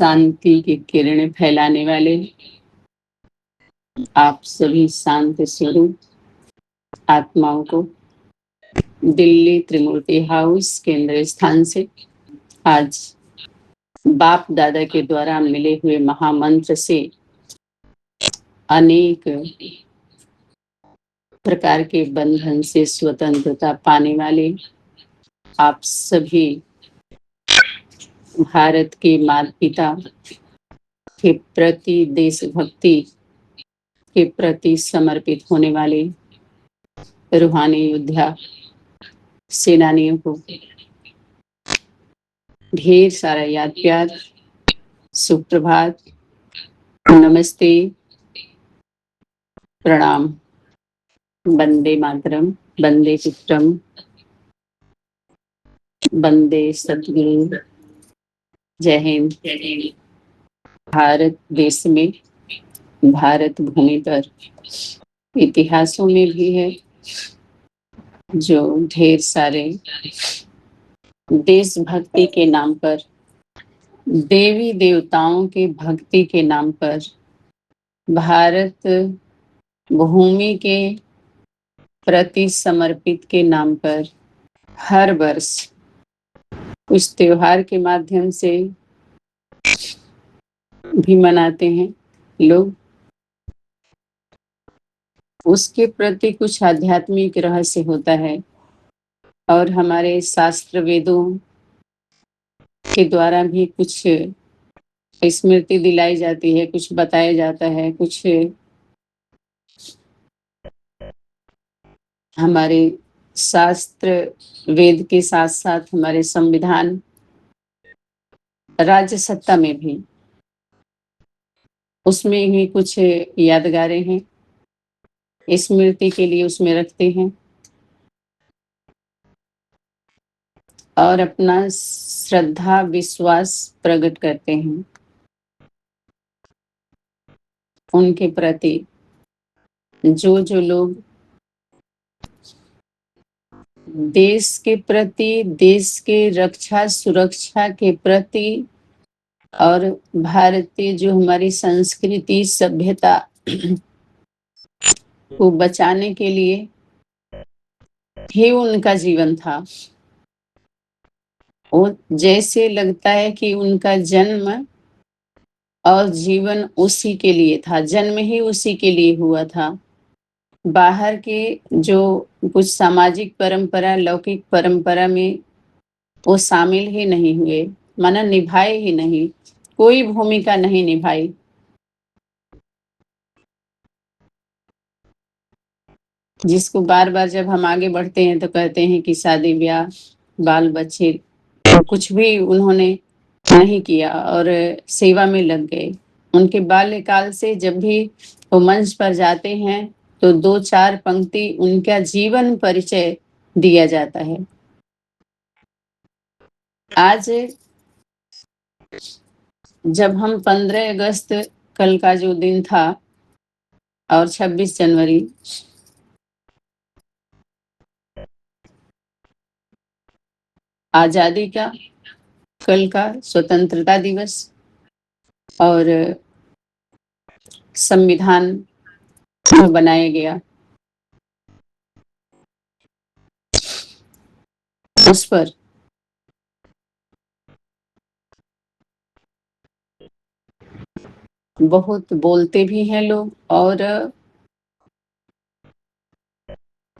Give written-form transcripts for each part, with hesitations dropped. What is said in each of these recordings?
शांति की किरणें फैलाने वाले आप सभी शांत स्वरूप आत्माओं को दिल्ली त्रिमूर्ति हाउस केंद्र स्थान से आज बाप दादा के द्वारा मिले हुए महामंत्र से अनेक प्रकार के बंधन से स्वतंत्रता पाने वाले आप सभी भारत के माता पिता के प्रति, देशभक्ति के प्रति समर्पित होने वाले रूहानी योद्धा सेनानियों को ढेर सारा याद प्यार, सुप्रभात, नमस्ते, प्रणाम, वंदे मातरम, वंदे चित्रम, वंदे सतगुरु, जय हिंद। भारत देश में, भारत भूमि पर इतिहासों में भी है जो ढेर सारे देशभक्ति के नाम पर, देवी देवताओं के भक्ति के नाम पर, भारत भूमि के प्रति समर्पित के नाम पर हर वर्ष कुछ त्योहार के माध्यम से भी मनाते हैं लोग। उसके प्रति कुछ आध्यात्मिक रहस्य होता है और हमारे शास्त्र वेदों के द्वारा भी कुछ स्मृति दिलाई जाती है, कुछ बताया जाता है, कुछ हमारे शास्त्र वेद के साथ साथ हमारे संविधान, राज्य सत्ता में भी, उसमें भी कुछ यादगारें हैं, स्मृति के लिए उसमें रखते हैं और अपना श्रद्धा विश्वास प्रकट करते हैं उनके प्रति। जो लोग देश के प्रति, देश के रक्षा सुरक्षा के प्रति और भारतीय जो हमारी संस्कृति सभ्यता को बचाने के लिए ही उनका जीवन था। वो जैसे लगता है कि उनका जन्म और जीवन उसी के लिए था, जन्म ही उसी के लिए हुआ था। बाहर के जो कुछ सामाजिक परंपरा, लौकिक परंपरा में वो शामिल ही नहीं हुए, माना निभाए ही नहीं, कोई भूमिका नहीं निभाई। जिसको बार बार जब हम आगे बढ़ते हैं तो कहते हैं कि शादी ब्याह, बाल बच्चे, कुछ भी उन्होंने नहीं किया और सेवा में लग गए। उनके बाल्यकाल से जब भी वो मंच पर जाते हैं तो 2-4 पंक्ति उनका जीवन परिचय दिया जाता है। आज जब हम 15 अगस्त कल का जो दिन था और 26 जनवरी आजादी का, कल का स्वतंत्रता दिवस और संविधान बनाया गया, उस पर बहुत बोलते भी हैं लोग और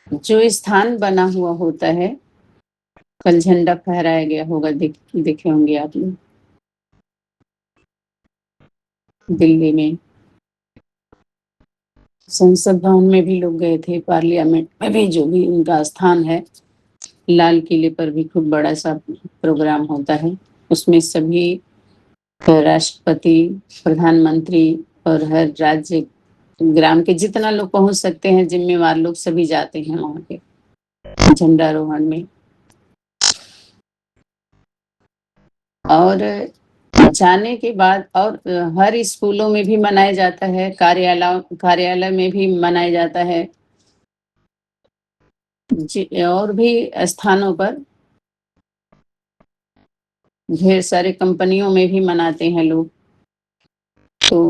जो स्थान बना हुआ होता है, कल झंडा फहराया गया होगा, देखे होंगे आप लोग दिल्ली में। संसद भवन में भी लोग गए थे, पार्लियामेंट में भी, जो भी उनका स्थान है, लाल किले पर भी खूब बड़ा सा प्रोग्राम होता है। उसमें सभी राष्ट्रपति, प्रधानमंत्री और हर राज्य ग्राम के जितना लोग पहुंच सकते हैं, जिम्मेवार लोग सभी जाते हैं वहां पे झंडारोहण में। और जाने के बाद और हर स्कूलों में भी मनाया जाता है, कार्यालय में भी मनाया जाता है, और भी स्थानों पर ढेर सारे कंपनियों में भी मनाते हैं लोग। तो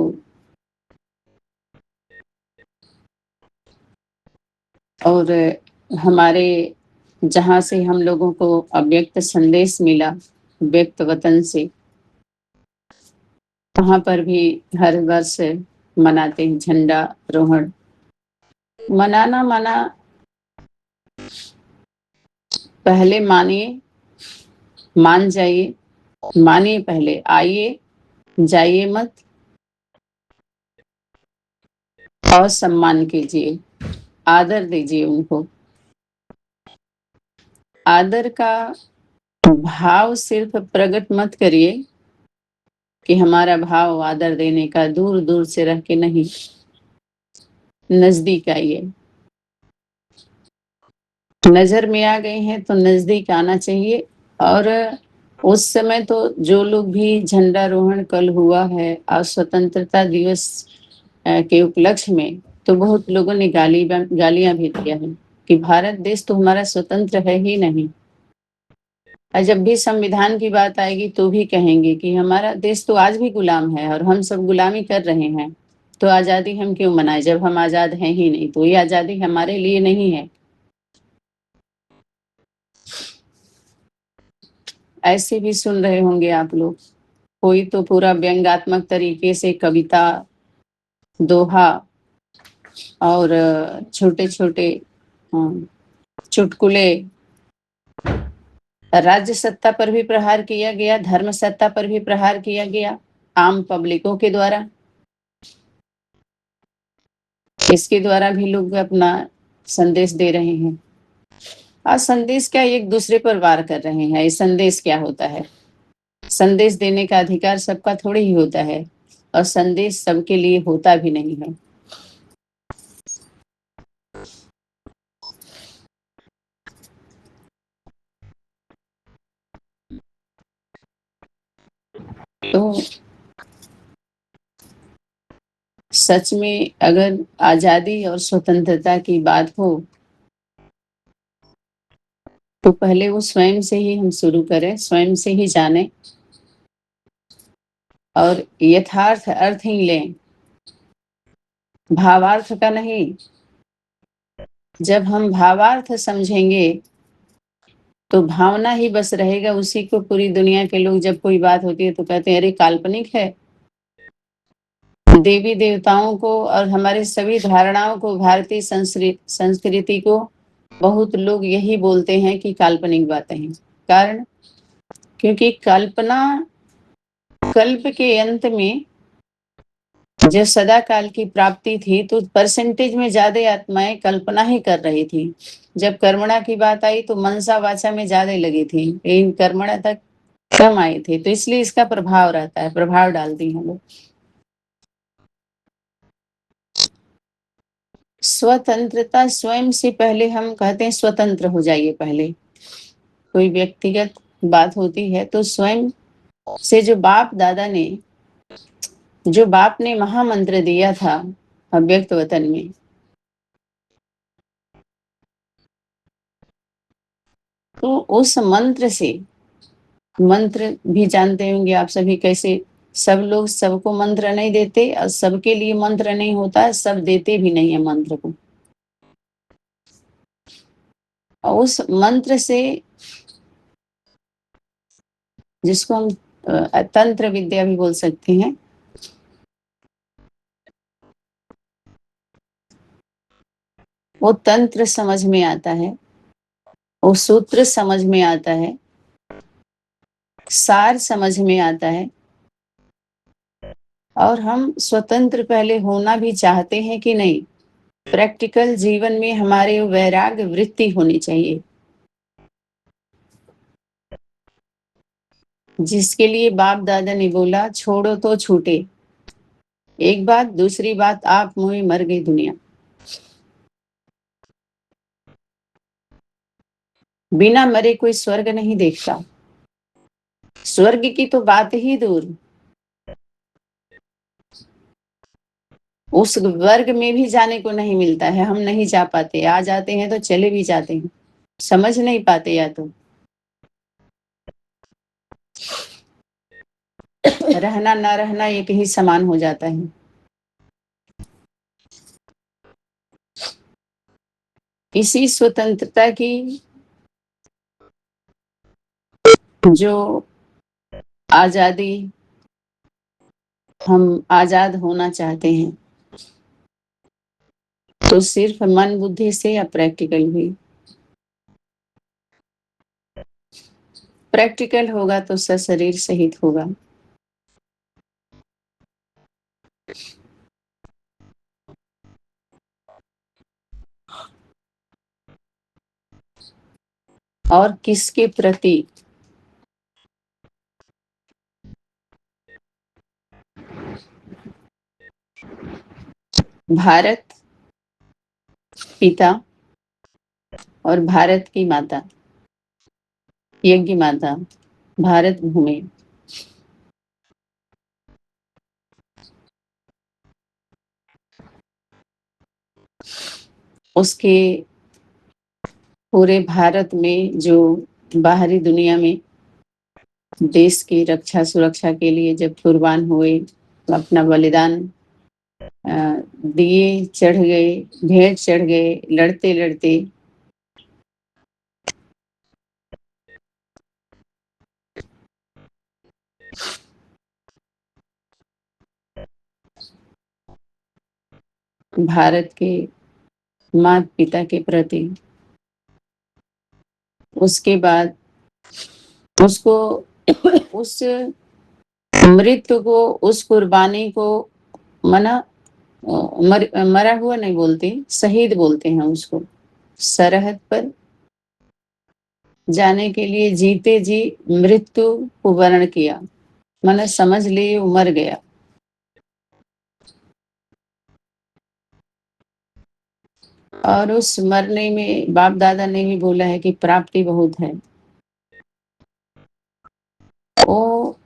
और हमारे जहाँ से हम लोगों को अव्यक्त संदेश मिला व्यक्त वतन से, वहाँ पर भी हर वर्ष मनाते हैं झंडारोहण। मनाना माना पहले मानिए, मान जाइए, मानिए पहले, आइए जाइए मत, और सम्मान कीजिए, आदर दीजिए उनको। आदर का भाव सिर्फ प्रकट मत करिए कि हमारा भाव आदर देने का दूर दूर से रह के नहीं, नजदीक आइए। नजर में आ गए हैं तो नजदीक आना चाहिए। और उस समय तो जो लोग भी झंडारोहण कल हुआ है और स्वतंत्रता दिवस के उपलक्ष्य में, तो बहुत लोगों ने गालियां भी दिया है कि भारत देश तो हमारा स्वतंत्र है ही नहीं। और जब भी संविधान की बात आएगी तो भी कहेंगे कि हमारा देश तो आज भी गुलाम है और हम सब गुलामी कर रहे हैं, तो आजादी हम क्यों मनाएं जब हम आजाद हैं ही नहीं। तो ये आजादी हमारे लिए नहीं है। ऐसे भी सुन रहे होंगे आप लोग, कोई तो पूरा व्यंग्यात्मक तरीके से कविता, दोहा और छोटे छोटे चुटकुले, राज्य सत्ता पर भी प्रहार किया गया, धर्म सत्ता पर भी प्रहार किया गया आम पब्लिकों के द्वारा। इसके द्वारा भी लोग अपना संदेश दे रहे हैं। और संदेश क्या, एक दूसरे पर वार कर रहे हैं। ये संदेश क्या होता है? संदेश देने का अधिकार सबका थोड़ी ही होता है, और संदेश सबके लिए होता भी नहीं है। तो सच में अगर आजादी और स्वतंत्रता की बात हो तो पहले वो स्वयं से ही हम शुरू करें, स्वयं से ही जानें और यथार्थ अर्थ ही लें, भावार्थ का नहीं। जब हम भावार्थ समझेंगे तो भावना ही बस रहेगा, उसी को पूरी दुनिया के लोग जब कोई बात होती है तो कहते हैं अरे काल्पनिक है। देवी देवताओं को और हमारे सभी धारणाओं को, भारतीय संस्कृति को बहुत लोग यही बोलते हैं कि काल्पनिक बातें हैं। कारण, क्योंकि कल्पना, कल्प के अंत में जब सदा काल की प्राप्ति थी तो परसेंटेज में ज्यादा आत्माएं कल्पना ही कर रही थी। जब कर्मणा की बात आई तो मनसा वाचा में ज्यादा लगी थी, लेकिन कर्मणा तक कम आए थे। तो इसलिए इसका प्रभाव रहता है, प्रभाव डालती हैं लोग। स्वतंत्रता, स्वयं से पहले हम कहते हैं स्वतंत्र हो जाइए। पहले कोई व्यक्तिगत बात होती है तो स्वयं से, जो बाप ने महामंत्र दिया था अव्यक्त वतन में, तो उस मंत्र से, मंत्र भी जानते होंगे आप सभी कैसे, सब लोग सबको मंत्र नहीं देते और सबके लिए मंत्र नहीं होता, सब देते भी नहीं है मंत्र को। और उस मंत्र से, जिसको हम तंत्र विद्या भी बोल सकते हैं, वो तंत्र समझ में आता है, वो सूत्र समझ में आता है, सार समझ में आता है। और हम स्वतंत्र पहले होना भी चाहते हैं कि नहीं, प्रैक्टिकल जीवन में हमारे वैराग्य वृत्ति होनी चाहिए, जिसके लिए बाप दादा ने बोला छोड़ो तो छूटे। एक बात, दूसरी बात, आप मुझे मर गई दुनिया। बिना मरे कोई स्वर्ग नहीं देखता। स्वर्ग की तो बात ही दूर, उस वर्ग में भी जाने को नहीं मिलता है। हम नहीं जा पाते, आ जाते हैं तो चले भी जाते हैं, समझ नहीं पाते। या तो रहना ना रहना एक ही समान हो जाता है। इसी स्वतंत्रता की जो आजादी हम आजाद होना चाहते हैं, तो सिर्फ मन बुद्धि से या प्रैक्टिकल भी? प्रैक्टिकल होगा तो सशरीर सहित होगा। और किसके प्रति? भारत पिता और भारत की माता, यज्ञ माता, भारत भूमि। उसके पूरे भारत में जो बाहरी दुनिया में देश की रक्षा सुरक्षा के लिए जब कुर्बान हुए, अपना बलिदान दिए, चढ़ गए, भेंट चढ़ गए, लड़ते लड़ते भारत के माता पिता के प्रति। उसके बाद उसको उस मृत्यु को, उस कुर्बानी को मना मरा हुआ नहीं बोलते, शहीद बोलते हैं उसको। सरहद पर जाने के लिए जीते जी मृत्यु को वर्ण किया, मैंने समझ लिए वो मर गया। और उस मरने में बाप दादा ने भी बोला है कि प्राप्ति बहुत है। वो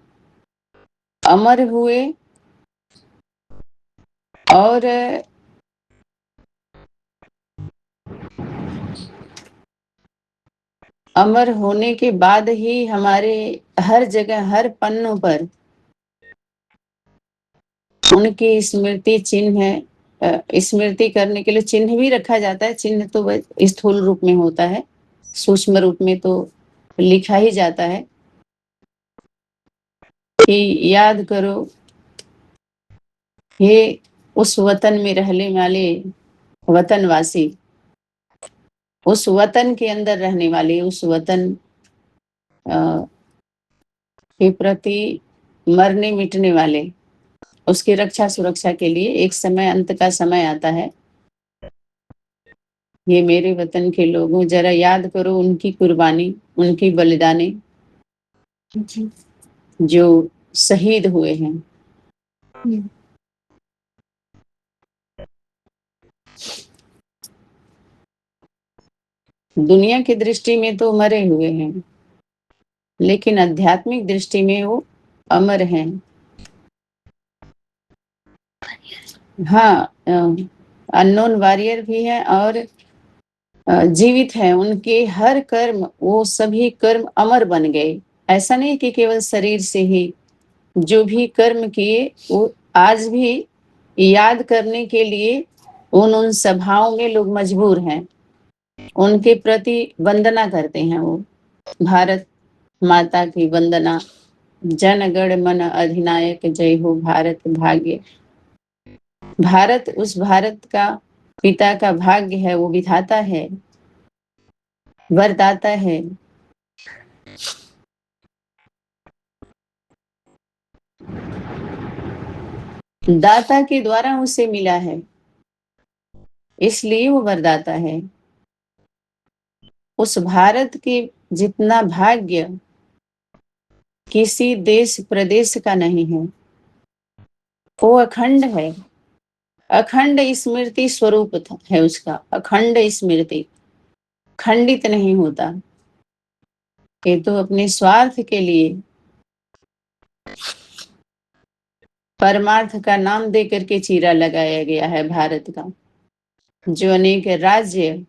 अमर हुए और अमर होने के बाद ही हमारे हर जगह, हर पन्नों पर उनकी स्मृति चिन्ह है। स्मृति करने के लिए चिन्ह भी रखा जाता है। चिन्ह तो स्थूल रूप में होता है, सूक्ष्म रूप में तो लिखा ही जाता है कि याद करो हे उस वतन में रहने वाले वतनवासी, उस वतन के अंदर रहने वाले, उस वतन के प्रति मरने मिटने वाले, उसकी रक्षा सुरक्षा के लिए एक समय, अंत का समय आता है। ये मेरे वतन के लोगों, जरा याद करो उनकी कुर्बानी, उनकी बलिदानी जो शहीद हुए हैं। दुनिया की दृष्टि में तो मरे हुए हैं, लेकिन आध्यात्मिक दृष्टि में वो अमर हैं। हाँ, अननोन वॉरियर भी है और जीवित है। उनके हर कर्म, वो सभी कर्म अमर बन गए। ऐसा नहीं कि केवल शरीर से ही, जो भी कर्म किए वो आज भी याद करने के लिए उन सभाओं में लोग मजबूर हैं। उनके प्रति वंदना करते हैं वो। भारत माता की वंदना। जन गण मन अधिनायक जय हो भारत भाग्य। भारत उस भारत का पिता का भाग्य है, वो विधाता है, वरदाता है। दाता के द्वारा उसे मिला है, इसलिए वो वरदाता है। उस भारत के जितना भाग्य किसी देश प्रदेश का नहीं है। वो अखंड है, अखंड स्मृति स्वरूप है उसका, अखंड स्मृति, खंडित नहीं होता। ये तो अपने स्वार्थ के लिए परमार्थ का नाम दे करके चीरा लगाया गया है भारत का, जो अनेक राज्य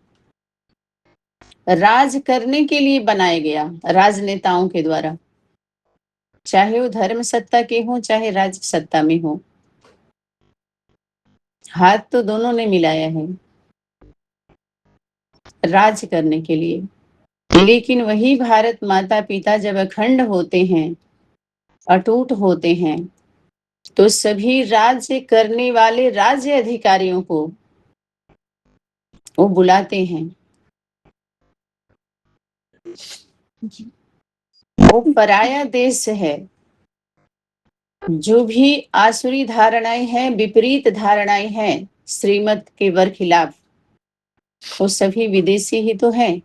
राज करने के लिए बनाया गया राजनेताओं के द्वारा। चाहे वो धर्म सत्ता के हों चाहे राज्य सत्ता में हो, हाथ तो दोनों ने मिलाया है राज करने के लिए। लेकिन वही भारत माता पिता जब अखंड होते हैं, अटूट होते हैं, तो सभी राज्य करने वाले राज्य अधिकारियों को वो बुलाते हैं। वो पराया देश है। जो भी आसुरी धारणाएं हैं, विपरीत धारणाएं हैं श्रीमत के बरखिलाफ, वो सभी विदेशी ही तो हैं।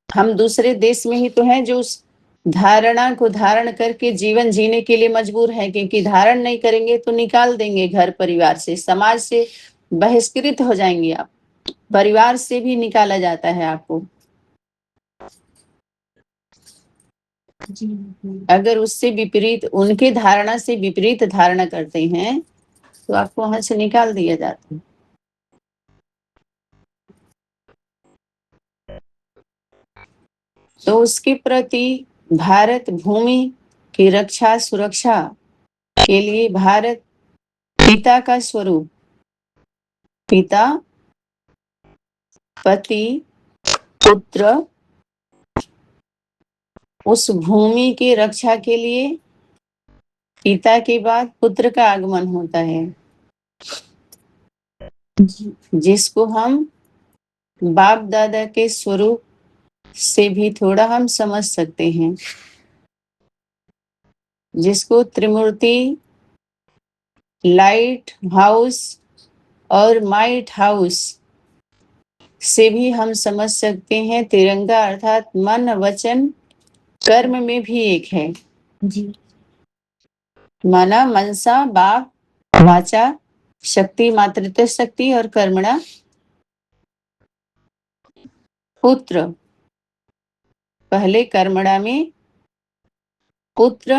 हम दूसरे देश में ही तो हैं जो उस धारणा को धारण करके जीवन जीने के लिए मजबूर है, क्योंकि धारण नहीं करेंगे तो निकाल देंगे घर परिवार से, समाज से बहिष्कृत हो जाएंगे आप, परिवार से भी निकाला जाता है आपको। अगर उससे विपरीत, उनके धारणा से विपरीत धारणा करते हैं तो आपको वहां से निकाल दिया जाता है। तो उसके प्रति भारत भूमि की रक्षा सुरक्षा के लिए भारत पिता का स्वरूप, पिता, पति, पुत्र, उस भूमि की रक्षा के लिए पिता के बाद पुत्र का आगमन होता है, जिसको हम बाप दादा के स्वरूप से भी थोड़ा हम समझ सकते हैं, जिसको त्रिमूर्ति, लाइट हाउस और माइट हाउस से भी हम समझ सकते हैं। तिरंगा अर्थात मन वचन कर्म में भी एक है जी। माना मनसा बाप, वाचा शक्ति, मातृत्व शक्ति और कर्मणा पुत्र। पहले कर्मणा में पुत्र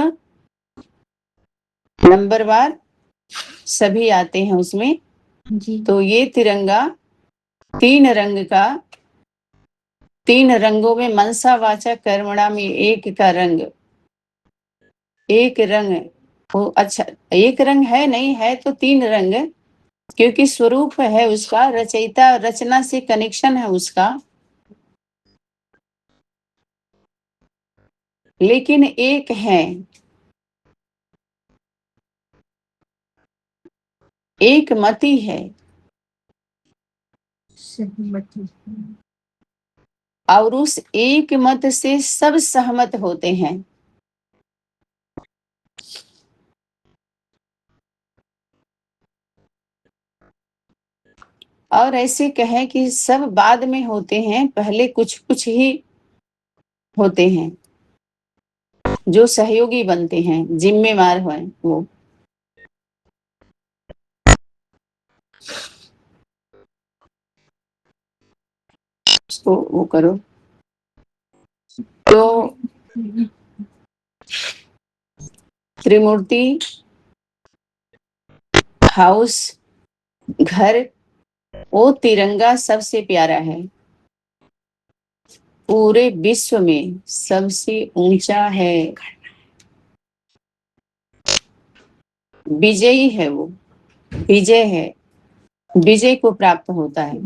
नंबरवार सभी आते हैं उसमें जी। तो ये तिरंगा तीन रंग का, तीन रंगों में मनसा वाचा कर्मणा में एक का रंग, एक रंग वो, अच्छा एक रंग है नहीं है तो तीन रंग, क्योंकि स्वरूप है उसका, रचयिता रचना से कनेक्शन है उसका, लेकिन एक है, एक मति है और उस एक मत से सब सहमत होते हैं। और ऐसे कहें कि सब बाद में होते हैं, पहले कुछ कुछ ही होते हैं जो सहयोगी बनते हैं, जिम्मेवार हैं वो। उसको वो करो तो त्रिमूर्ति हाउस घर, वो तिरंगा सबसे प्यारा है, पूरे विश्व में सबसे ऊंचा है, विजयी है वो, विजय है, विजय को प्राप्त होता है।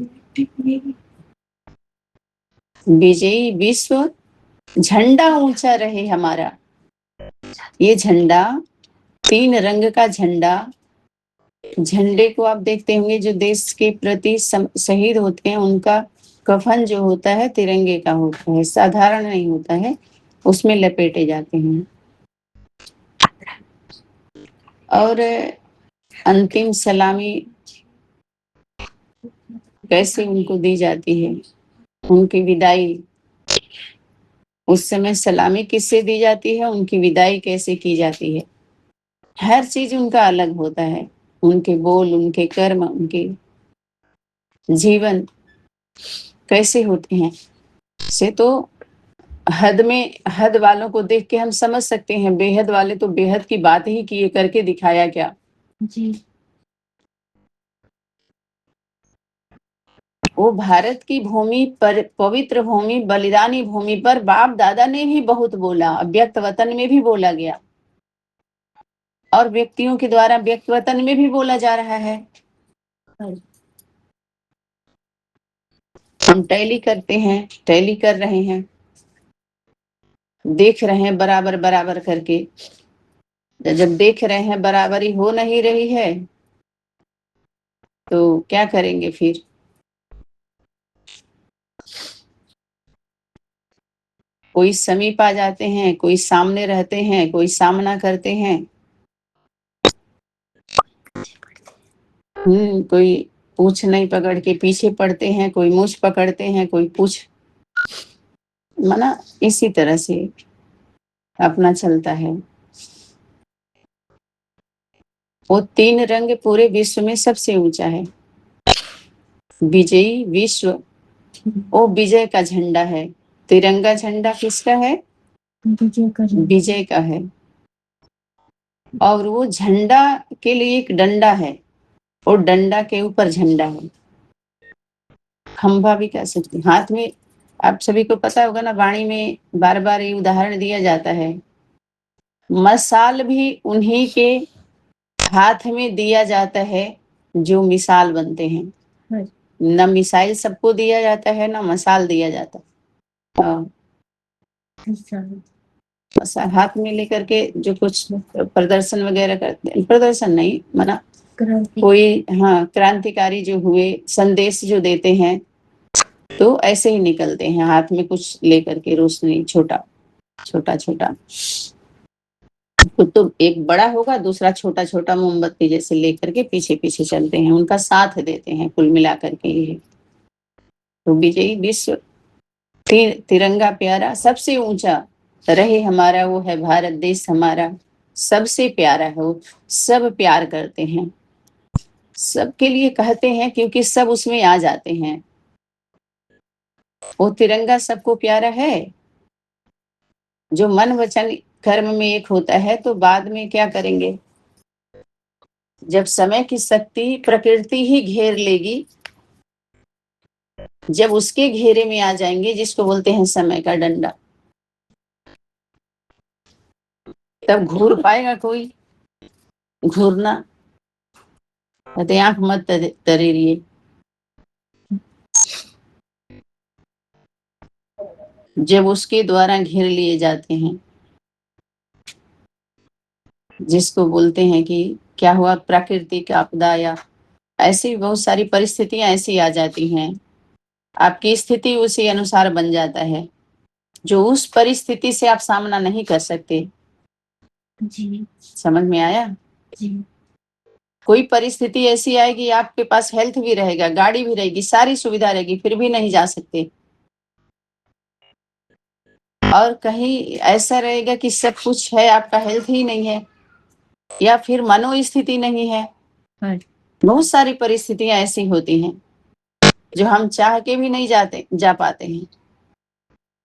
विजयी विश्व, झंडा ऊंचा रहे हमारा, ये झंडा तीन रंग का झंडा, झंडे को आप देखते होंगे जो देश के प्रति शहीद होते हैं उनका कफन जो होता है तिरंगे का होता है, साधारण नहीं होता है, उसमें लपेटे जाते हैं। और अंतिम सलामी कैसे उनको दी जाती है, उनकी विदाई, उस समय सलामी किससे दी जाती है, उनकी विदाई कैसे की जाती है, हर चीज उनका अलग होता है, उनके बोल, उनके कर्म, उनके जीवन कैसे होते हैं, से तो हद में, हद वालों को देख के हम समझ सकते हैं, बेहद वाले तो बेहद की बात ही किए करके दिखाया क्या जी। वो भारत की भूमि पर, पवित्र भूमि, बलिदानी भूमि पर बाप दादा ने भी बहुत बोला, अव्यक्त वतन में भी बोला गया और व्यक्तियों के द्वारा व्यक्त वतन में भी बोला जा रहा है। हम टैली करते हैं, टैली कर रहे हैं, देख रहे हैं बराबर बराबर करके। जब देख रहे हैं बराबरी हो नहीं रही है तो क्या करेंगे फिर? कोई समीप आ जाते हैं, कोई सामने रहते हैं, कोई सामना करते हैं। कोई पूछ नहीं पकड़ के पीछे पड़ते हैं, कोई मूछ पकड़ते हैं, कोई पूछ, माना इसी तरह से अपना चलता है। वो 3 रंग पूरे विश्व में सबसे ऊंचा है। विजयी विश्व, वो विजय का झंडा है। तिरंगा झंडा किसका है? विजय का है। और वो झंडा के लिए एक डंडा है, और डंडा के ऊपर झंडा है। खंभा भी कह सकते हैं। हाथ में, आप सभी को पता होगा ना, वाणी में बार बार ये उदाहरण दिया जाता है। मसाल भी उन्हीं के हाथ में दिया जाता है जो मिसाल बनते हैं। न मिसाइल सबको दिया जाता है, ना मसाल दिया जाता है। हाथ में लेकर के जो कुछ प्रदर्शन वगैरह करते हैं, प्रदर्शन नहीं माना, कोई हाँ क्रांतिकारी जो हुए, संदेश जो देते हैं, तो ऐसे ही निकलते हैं हाथ में कुछ लेकर के, रोशनी छोटा छोटा छोटा। तो एक बड़ा होगा, दूसरा छोटा छोटा मोमबत्ती जैसे लेकर के पीछे पीछे चलते हैं, उनका साथ देते हैं कुल मिलाकर के ये। तो विजयी विश्व, तिरंगा प्यारा, सबसे ऊंचा रहे हमारा वो है भारत देश हमारा, सबसे प्यारा है वो। सब प्यार करते हैं, सबके लिए कहते हैं, क्योंकि सब उसमें आ जाते हैं। वो तिरंगा सबको प्यारा है। जो मन वचन कर्म में एक होता है, तो बाद में क्या करेंगे? जब समय की शक्ति प्रकृति ही घेर लेगी, जब उसके घेरे में आ जाएंगे, जिसको बोलते हैं समय का डंडा, तब घूर पाएगा कोई? घूरना, कहते आंख मत तरेरिए। जब उसके द्वारा घेर लिए जाते हैं, जिसको बोलते हैं कि क्या हुआ, प्राकृतिक आपदा या ऐसी बहुत सारी परिस्थितियां ऐसी आ जाती हैं, आपकी स्थिति उसी अनुसार बन जाता है, जो उस परिस्थिति से आप सामना नहीं कर सकते। जी, समझ में आया? जी। कोई परिस्थिति ऐसी आएगी, आपके पास हेल्थ भी रहेगा, गाड़ी भी रहेगी, सारी सुविधा रहेगी, फिर भी नहीं जा सकते। और कहीं ऐसा रहेगा कि सब कुछ है, आपका हेल्थ ही नहीं है, या फिर मनोस्थिति नहीं है। बहुत सारी परिस्थितियां ऐसी होती हैं जो हम चाह के भी नहीं जा पाते हैं।